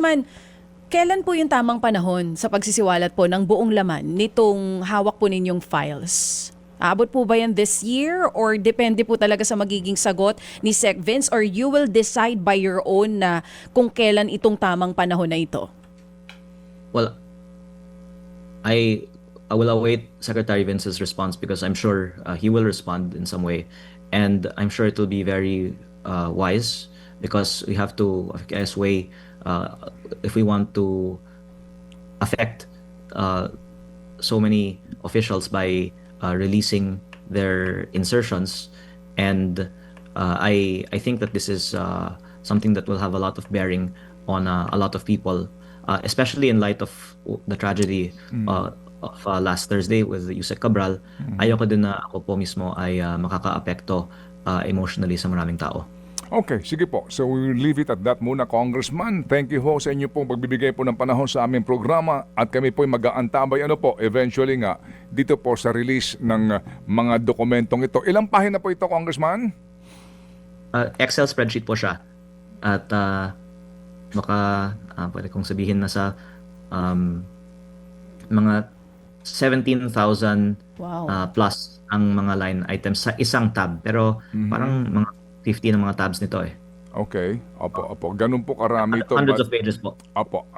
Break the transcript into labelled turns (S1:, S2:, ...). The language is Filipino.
S1: Man, kailan po yung tamang panahon sa pagsisiwalat po ng buong laman nitong hawak po ninyong files? Aabot po ba yan this year or depende po talaga sa magiging sagot ni Sec Vince or you will decide by your own na kung kailan itong tamang panahon na ito?
S2: Well, I I will await Secretary Vince's response because I'm sure he will respond in some way, and I'm sure it will be very wise because we have to, I guess, weigh if we want to affect so many officials by releasing their insertions, and I think that this is something that will have a lot of bearing on a lot of people, especially in light of the tragedy of last Thursday with Yusek Cabral. Ayoko din na ako po mismo ay makakaapekto emotionally sa maraming tao.
S3: Okay, sige po. So we will leave it at that muna, Congressman. Thank you ho sa inyo pong pagbibigay po ng panahon sa aming programa at kami po ay mag-aantabay eventually nga dito po sa release ng mga dokumentong ito. Ilang pahina po ito, Congressman?
S2: Excel spreadsheet po siya. At baka pwede kong sabihin na sa mga 17,000
S1: Wow.
S2: plus ang mga line items sa isang tab. Pero parang mga 50 ng mga tabs nito eh.
S3: Okay. Opo. Ganun po karami ito.
S2: Hundreds of pages po.
S3: Opo.